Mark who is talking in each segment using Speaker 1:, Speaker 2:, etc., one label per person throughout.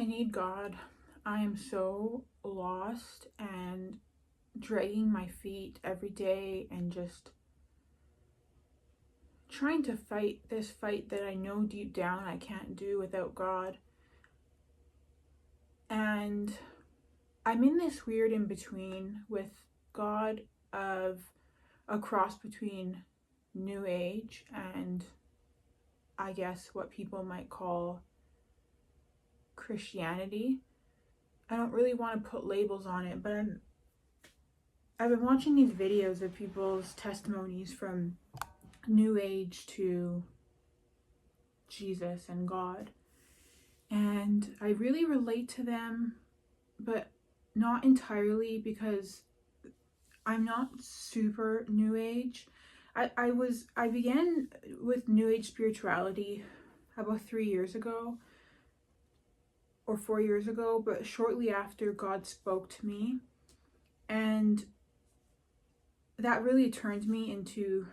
Speaker 1: I need God. I am so lost and dragging my feet every day and just trying to fight this fight that I know deep down I can't do without God. And I'm in this weird in between with God of a cross between New Age and I guess what people might call Christianity. I don't really want to put labels on it, but I've been watching these videos of people's testimonies from New Age to Jesus and God, and I really relate to them, but not entirely because I'm not super New Age. I began with New Age spirituality about 3 years ago or 4 years ago, but shortly after God spoke to me, and that really turned me into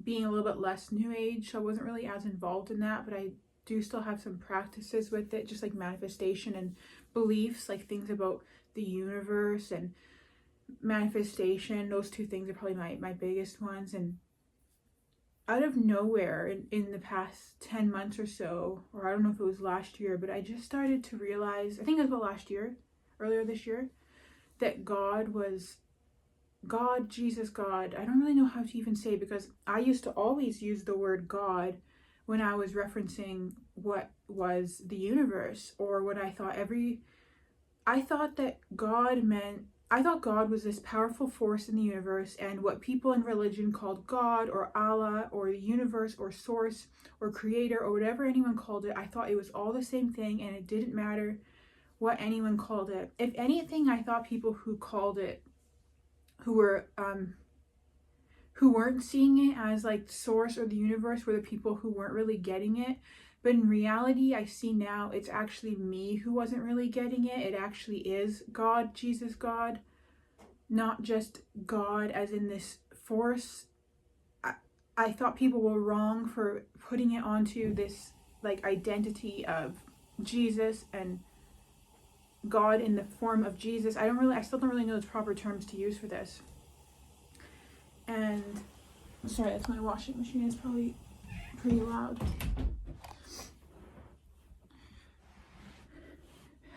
Speaker 1: being a little bit less New Age. I wasn't really as involved in that, but I do still have some practices with it, just like manifestation and beliefs, like things about the universe and manifestation. Those two things are probably my biggest ones. And out of nowhere, in the past 10 months or so, or I don't know if it was last year, but I just started to realize, I think it was about last year, earlier this year, that God, Jesus, God. I don't really know how to even say it, because I used to always use the word God when I was referencing what was the universe, or what I thought I thought God was this powerful force in the universe, and what people in religion called God or Allah or the universe or source or creator or whatever anyone called it, I thought it was all the same thing, and it didn't matter what anyone called it. If anything, I thought people who called it, who weren't seeing it as like source or the universe, were the people who weren't really getting it. But in reality, I see now it's actually me who wasn't really getting it. It actually is God, Jesus, God, not just God as in this force. I thought people were wrong for putting it onto this like identity of Jesus and God in the form of Jesus. I still don't really know the proper terms to use for this. And sorry, that's my washing machine. It's probably pretty loud.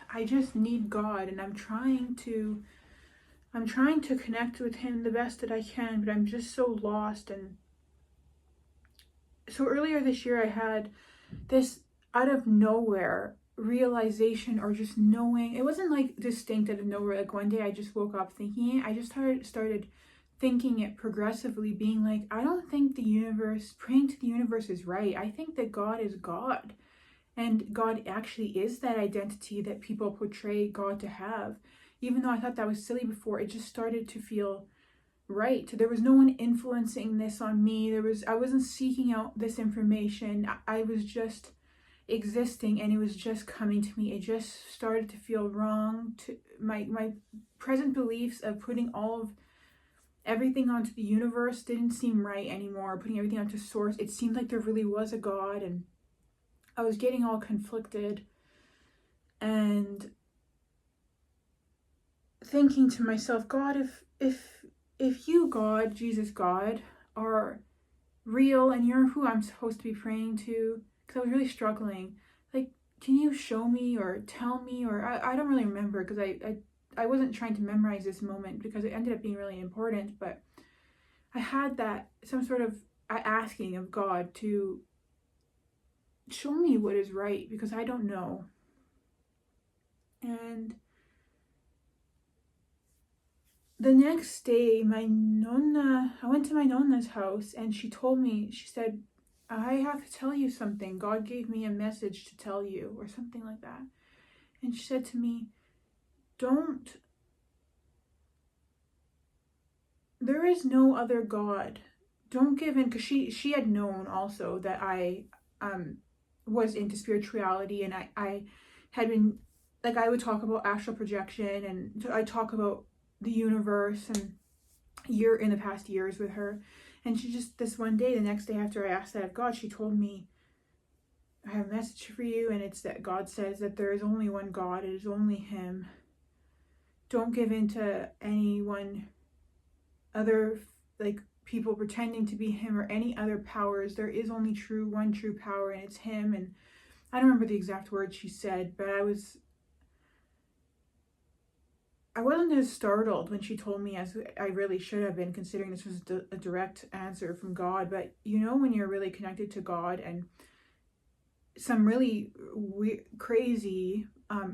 Speaker 1: I just need God, and I'm trying to connect with him the best that I can, but I'm just so lost. And so earlier this year I had this out of nowhere realization, or just knowing. It wasn't like distinct out of nowhere, like one day I just woke up thinking it. I just started thinking it progressively, being like, I don't think praying to the universe is right. I think that God is God. And God actually is that identity that people portray God to have. Even though I thought that was silly before, it just started to feel right. There was no one influencing this on me. I wasn't seeking out this information. I was just existing, and it was just coming to me. It just started to feel wrong. To my present beliefs of putting all of everything onto the universe didn't seem right anymore. Putting everything onto source, it seemed like there really was a God, and I was getting all conflicted and thinking to myself, God, if you, God, Jesus, God, are real and you're who I'm supposed to be praying to, because I was really struggling, like, can you show me or tell me? Or I don't really remember, because I wasn't trying to memorize this moment, because it ended up being really important, but I had that some sort of asking of God to show me what is right, because I don't know. And the next day, I went to my nonna's house, and she said, I have to tell you something. God gave me a message to tell you, or something like that. And she said to me, there is no other God. Don't give in, because she had known also that I was into spirituality, and I had been, like, I would talk about astral projection, and I talk about the universe and in the past years with her. And she just, this one day, the next day after I asked that of God, she told me, I have a message for you, and it's that God says that there is only one God. It is only Him. Don't give in to anyone other, like, people pretending to be Him or any other powers. There is only one true power, and it's Him. And I don't remember the exact words she said, but I wasn't as startled when she told me as I really should have been, considering this was a direct answer from God. But you know, when you're really connected to God and some really crazy,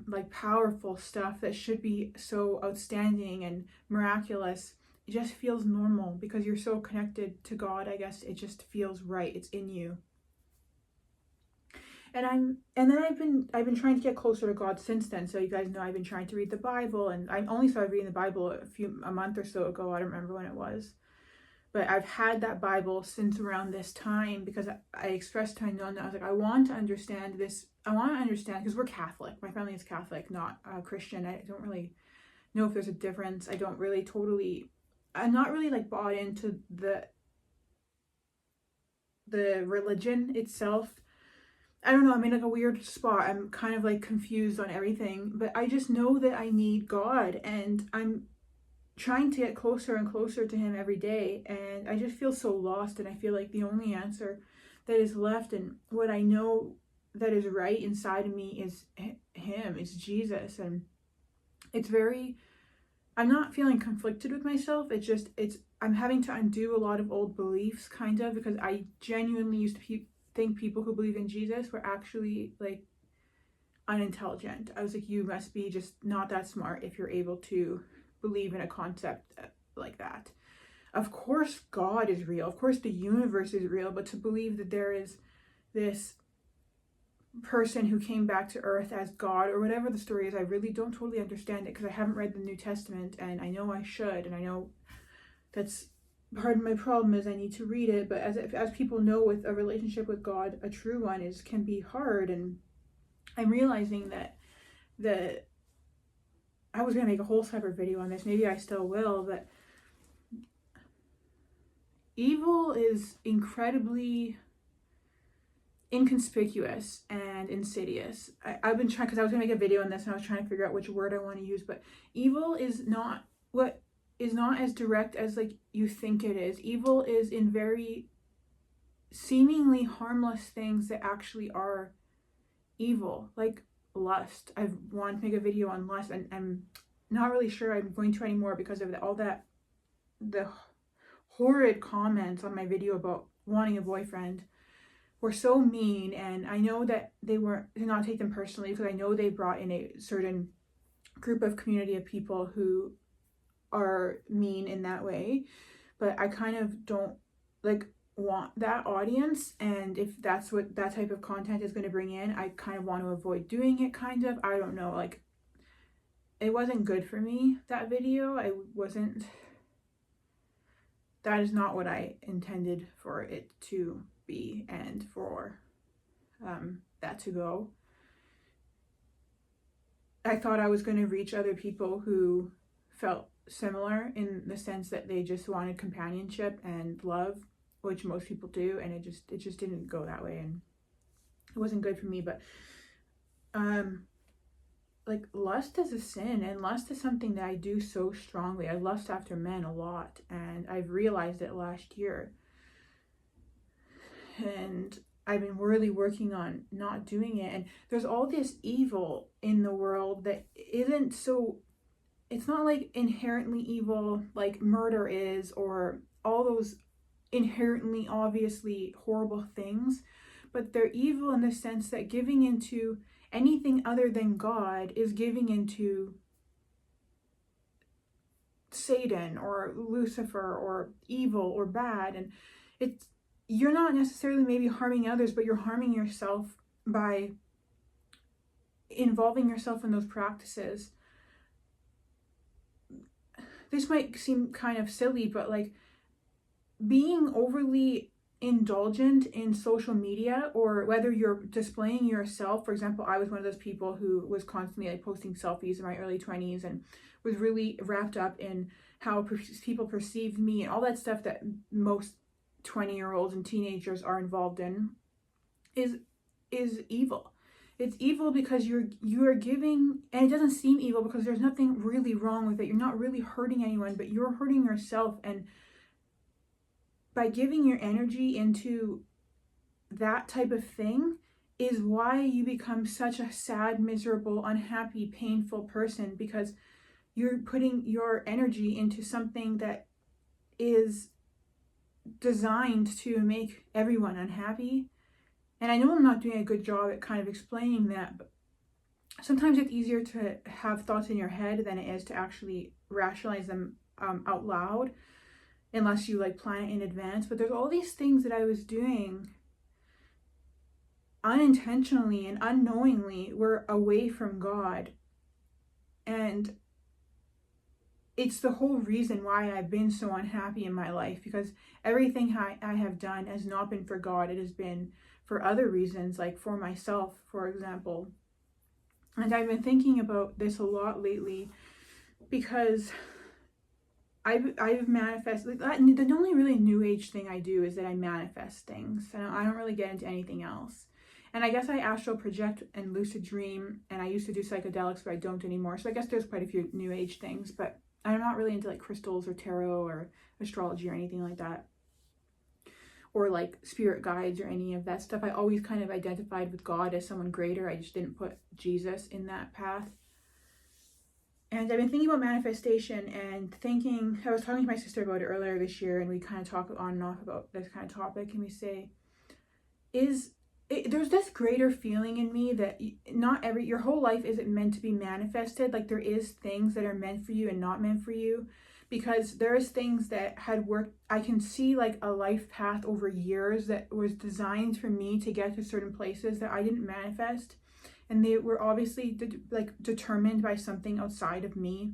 Speaker 1: like powerful stuff that should be so outstanding and miraculous, it just feels normal because you're so connected to God. I guess it just feels right. It's in you. And I've been trying to get closer to God since then. So you guys know I've been trying to read the Bible, and I only started reading the Bible a month or so ago. I don't remember when it was, but I've had that Bible since around this time because I expressed to my nonna, I was like, I want to understand this. I want to understand, because we're Catholic. My family is Catholic, not Christian. I don't really know if there's a difference. I'm not really like bought into the religion itself. I don't know, I'm in like a weird spot. I'm kind of like confused on everything, but I just know that I need God, and I'm trying to get closer and closer to Him every day, and I just feel so lost, and I feel like the only answer that is left and what I know that is right inside of me is Him, it's Jesus. And I'm not feeling conflicted with myself. I'm having to undo a lot of old beliefs, kind of, because I genuinely used to think people who believe in Jesus were actually like unintelligent. I was like, you must be just not that smart if you're able to believe in a concept like that. Of course God is real, of course the universe is real, but to believe that there is this person who came back to earth as God or whatever the story is, I really don't totally understand it because I haven't read the New Testament, and I know I should, and I know that's part of my problem is I need to read it. But as people know, with a relationship with God, a true one, can be hard. And I'm realizing that I was gonna make a whole separate video on this. Maybe I still will, but evil is incredibly inconspicuous and insidious. I've been trying, because I was gonna make a video on this and I was trying to figure out which word I want to use, but evil is not as direct as like you think it is. Evil is in very seemingly harmless things that actually are evil, like lust. I've wanted to make a video on lust, and I'm not really sure I'm going to anymore because of the horrid comments on my video about wanting a boyfriend were so mean. And I know that they did not take them personally, because I know they brought in a certain group of community of people who are mean in that way, but I kind of don't like want that audience. And if that's what that type of content is going to bring in, I kind of want to avoid doing it, kind of. I don't know, like, it wasn't good for me, that video. That is not what I intended for it to be, and for that to go. I thought I was going to reach other people who felt similar, in the sense that they just wanted companionship and love, which most people do, and it just didn't go that way, and it wasn't good for me. But like, lust is a sin, and lust is something that I do so strongly. I lust after men a lot, and I've realized it last year, and I've been really working on not doing it. And there's all this evil in the world that isn't so, it's not like inherently evil like murder is, or all those inherently obviously horrible things, but they're evil in the sense that giving into anything other than God is giving into Satan or Lucifer or evil or bad. And you're not necessarily maybe harming others, but you're harming yourself by involving yourself in those practices. This might seem kind of silly, but like, being overly indulgent in social media, or whether you're displaying yourself. For example, I was one of those people who was constantly like posting selfies in my early 20s and was really wrapped up in how people perceived me and all that stuff that most 20-year-olds and teenagers are involved in, is is evil. It's evil because you are giving, and it doesn't seem evil because there's nothing really wrong with it. You're not really hurting anyone, but you're hurting yourself. And by giving your energy into that type of thing is why you become such a sad, miserable, unhappy, painful person, because you're putting your energy into something that is designed to make everyone unhappy. And I know I'm not doing a good job at kind of explaining that, but sometimes it's easier to have thoughts in your head than it is to actually rationalize them out loud, unless you like plan it in advance. But there's all these things that I was doing unintentionally and unknowingly were away from God. And it's the whole reason why I've been so unhappy in my life, because everything I have done has not been for God. It has been for other reasons, like for myself, for example. And I've been thinking about this a lot lately, because I've manifested, the only really new age thing I do is that I manifest things. I don't really get into anything else. And I guess I astral project and lucid dream, and I used to do psychedelics, but I don't anymore. So I guess there's quite a few new age things, but I'm not really into like crystals or tarot or astrology or anything like that, or like spirit guides or any of that stuff. I always kind of identified with God as someone greater. I just didn't put Jesus in that path. And I've been thinking about manifestation and thinking, I was talking to my sister about it earlier this year, and we kind of talk on and off about this kind of topic, and we say, there's this greater feeling in me that your whole life isn't meant to be manifested. Like there is things that are meant for you and not meant for you, because there's things that had worked. I can see like a life path over years that was designed for me to get to certain places that I didn't manifest. And they were obviously determined by something outside of me.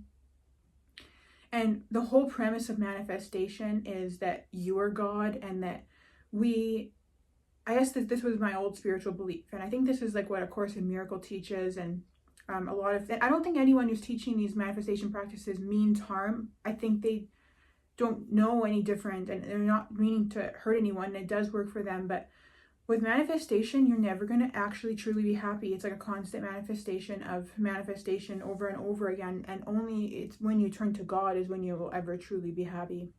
Speaker 1: And the whole premise of manifestation is that you are God, and that I guess that this was my old spiritual belief. And I think this is like what A Course in Miracle teaches. And I don't think anyone who's teaching these manifestation practices means harm. I think they don't know any different, and they're not meaning to hurt anyone. It does work for them. But with manifestation, you're never going to actually truly be happy. It's like a constant manifestation of manifestation over and over again. And only it's when you turn to God is when you will ever truly be happy.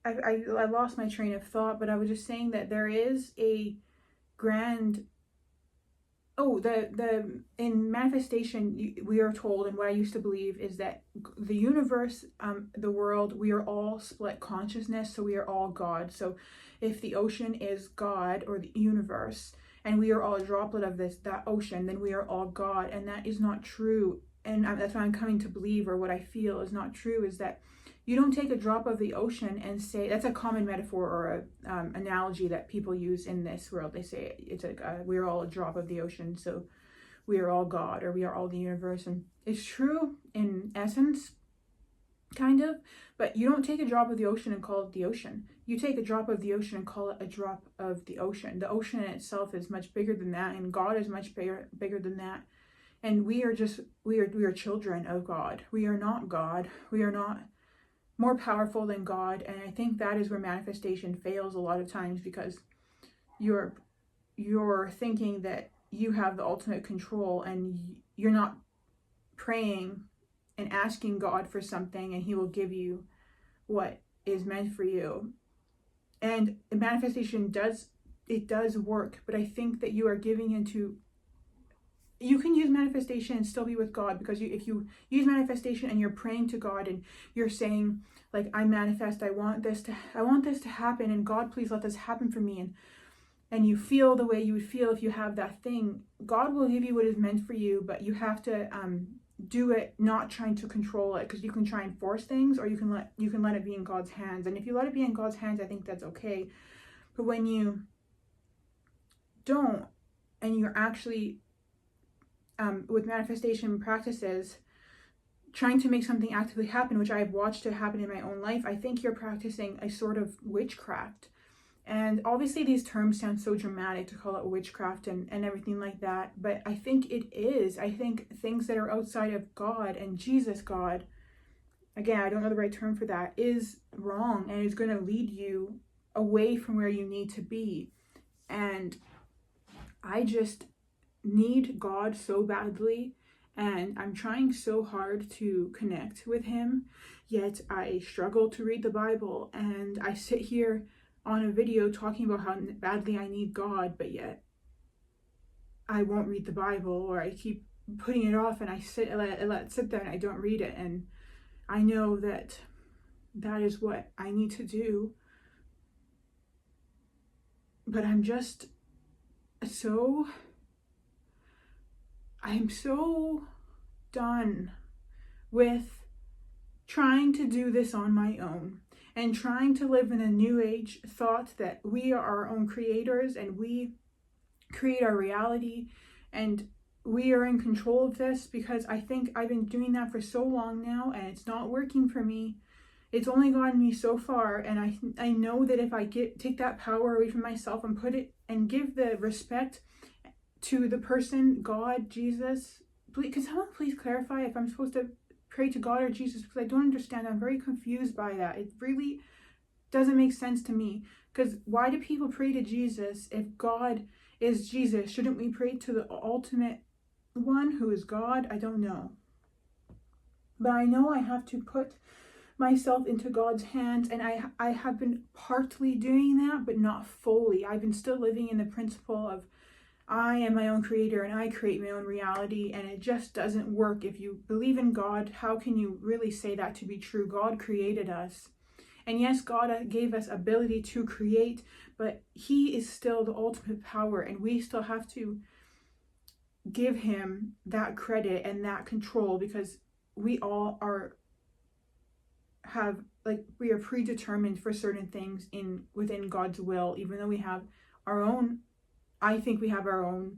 Speaker 1: I lost my train of thought, but I was just saying that there is a grand, in manifestation, we are told, and what I used to believe is that the universe, the world, we are all split consciousness, so we are all God. So if the ocean is God or the universe, and we are all a droplet of that ocean, then we are all God. And that is not true. And that's what I'm coming to believe, or what I feel is not true, is that you don't take a drop of the ocean and say, that's a common metaphor or a analogy that people use in this world. They say it's like we're all a drop of the ocean, so we are all God, or we are all the universe. And it's true in essence, kind of, but you don't take a drop of the ocean and call it the ocean. You take a drop of the ocean and call it a drop of the ocean. The ocean in itself is much bigger than that, and God is much bigger than that. And we are children of God. We are not God. We are not more powerful than God. And I think that is where manifestation fails a lot of times, because you're thinking that you have the ultimate control, and you're not praying and asking God for something, and he will give you what is meant for you. And manifestation does work, but I think that you are giving into, you can use manifestation and still be with God, because if you use manifestation and you're praying to God and you're saying, like, I manifest, I want this to happen, and God, please let this happen for me, and you feel the way you would feel if you have that thing, God will give you what is meant for you. But you have to do it not trying to control it, because you can try and force things, or you can let it be in God's hands. And if you let it be in God's hands, I think that's okay. But when you don't, and you're actually with manifestation practices trying to make something actively happen, which I've watched it happen in my own life, I think you're practicing a sort of witchcraft. And obviously these terms sound so dramatic to call it witchcraft and everything like that, but I think it is. I think things that are outside of God and Jesus God again, I don't know the right term for that, is wrong and is going to lead you away from where you need to be. And I just need God so badly, and I'm trying so hard to connect with him, yet I struggle to read the Bible, and I sit here on a video talking about how badly I need God, but yet I won't read the Bible, or I keep putting it off, and I let it sit there and I don't read it. And I know that that is what I need to do, but I'm so done with trying to do this on my own and trying to live in a new age thought that we are our own creators and we create our reality and we are in control of this, because I think I've been doing that for so long now and it's not working for me. It's only gotten me so far, and I know that if I take that power away from myself and put it and give the respect to the person, God, Jesus, please, can someone please clarify if I'm supposed to pray to God or Jesus, because I don't understand. I'm very confused by that. It really doesn't make sense to me, because why do people pray to Jesus if God is Jesus? Shouldn't we pray to the ultimate one who is God? I don't know. But I know I have to put myself into God's hands, and I have been partly doing that, but not fully. I've been still living in the principle of I am my own creator and I create my own reality, and it just doesn't work. If you believe in God, how can you really say that to be true? God created us. And yes, God gave us ability to create, but he is still the ultimate power, and we still have to give him that credit and that control, because we all we are predetermined for certain things within God's will, even though we have our own, I think we have our own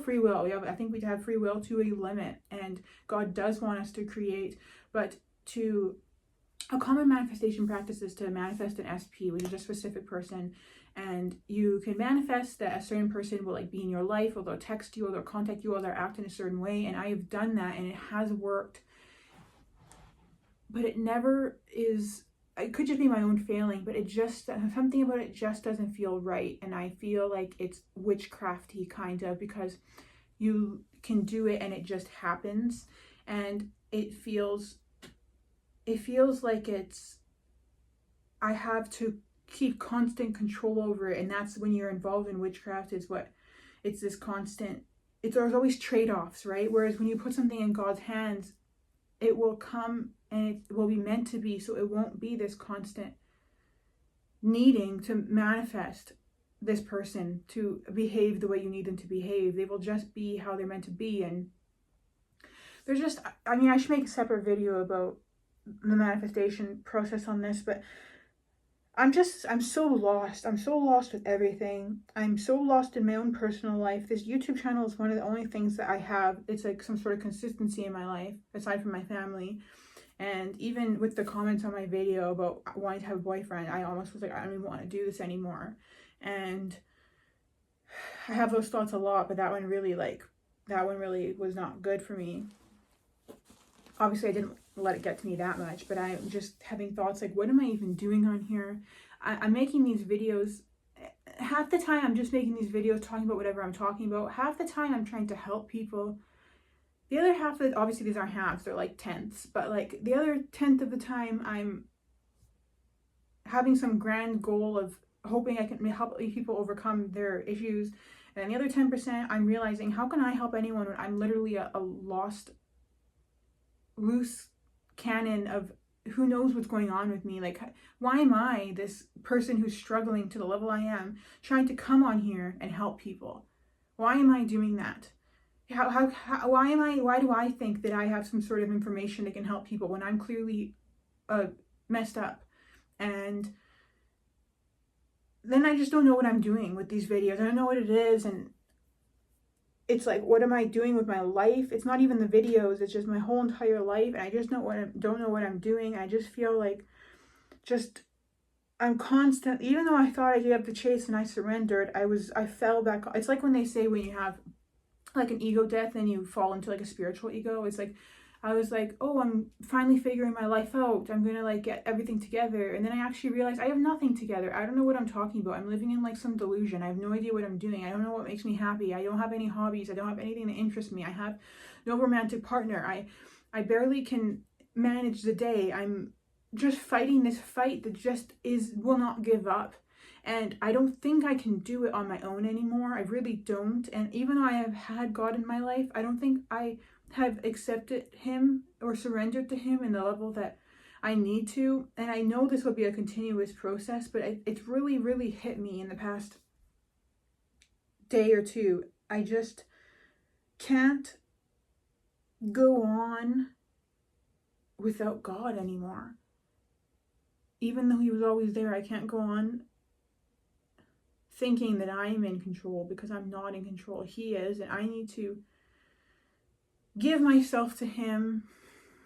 Speaker 1: free will. I think we have free will to a limit, and God does want us to create, but a common manifestation practice is to manifest an SP, which is a specific person, and you can manifest that a certain person will be in your life, or they'll text you, or they'll contact you, or they'll act in a certain way, and I have done that, and it has worked, but it never is. It could just be my own failing, but something about it just doesn't feel right, and I feel like it's witchcrafty kind of, because you can do it and it just happens, and it feels like I have to keep constant control over it, and that's when you're involved in witchcraft. There's always trade-offs, right? Whereas when you put something in God's hands, it will come and it will be meant to be, so it won't be this constant needing to manifest this person to behave the way you need them to behave. They will just be how they're meant to be. And I should make a separate video about the manifestation process on this, but I'm so lost. I'm so lost with everything. I'm so lost in my own personal life. This YouTube channel is one of the only things that I have. It's like some sort of consistency in my life, aside from my family. And even with the comments on my video about wanting to have a boyfriend, I almost was like, I don't even want to do this anymore. And I have those thoughts a lot, but that one really was not good for me. Obviously, I didn't let it get to me that much, but I'm just having thoughts like, what am I even doing on here? I'm making these videos. Half the time, I'm just making these videos talking about whatever I'm talking about. Half the time, I'm trying to help people. The other half of it, obviously these aren't halves, they're like tenths, but like the other 10th of the time, I'm having some grand goal of hoping I can help people overcome their issues. And then the other 10%, I'm realizing, how can I help anyone when I'm literally a loose cannon of who knows what's going on with me? Like, why am I, this person who's struggling to the level I am, trying to come on here and help people? Why am I doing that? Why do I think that I have some sort of information that can help people when I'm clearly messed up? And then I just don't know what I'm doing with these videos. I don't know what it is, and it's like, what am I doing with my life? It's not even the videos, it's just my whole entire life, and I just don't know what I'm doing. I just feel like I'm constant. Even though I thought I gave up the chase and I surrendered, I fell back. It's like when they say when you have like an ego death and you fall into like a spiritual ego. It's like I was like, oh, I'm finally figuring my life out, I'm gonna like get everything together, and then I actually realized I have nothing together. I don't know what I'm talking about. I'm living in like some delusion. I have no idea what I'm doing. I don't know what makes me happy. I don't have any hobbies. I don't have anything that interests me. I have no romantic partner. I barely can manage the day. I'm just fighting this fight that just will not give up. And I don't think I can do it on my own anymore. I really don't. And even though I have had God in my life, I don't think I have accepted him or surrendered to him in the level that I need to. And I know this will be a continuous process, but it's really, really hit me in the past day or two. I just can't go on without God anymore. Even though he was always there, I can't go on thinking that I'm in control, because I'm not in control. He is, and I need to give myself to him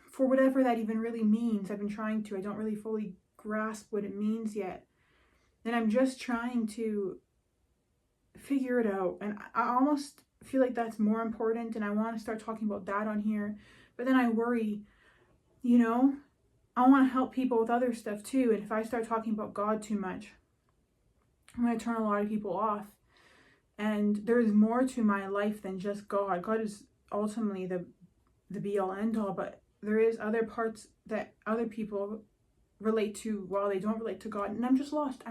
Speaker 1: for whatever that even really means. I've been trying to. I don't really fully grasp what it means yet. And I'm just trying to figure it out. And I almost feel like that's more important, and I want to start talking about that on here. But then I worry, you know, I want to help people with other stuff too. And if I start talking about God too much, I'm going to turn a lot of people off. And there's more to my life than just God. God is ultimately the be all end all, but there is other parts that other people relate to while they don't relate to God. And I'm just lost.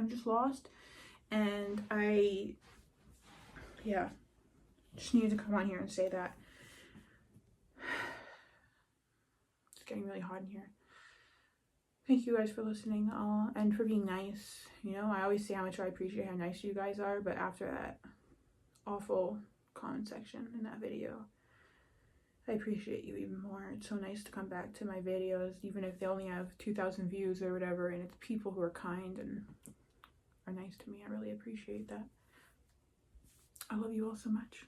Speaker 1: And I just needed to come on here and say that. It's getting really hot in here. Thank you guys for listening and for being nice. You know, I always say how much I appreciate how nice you guys are, but after that awful comment section in that video, I appreciate you even more. It's so nice to come back to my videos, even if they only have 2,000 views or whatever, and it's people who are kind and are nice to me. I really appreciate that. I love you all so much.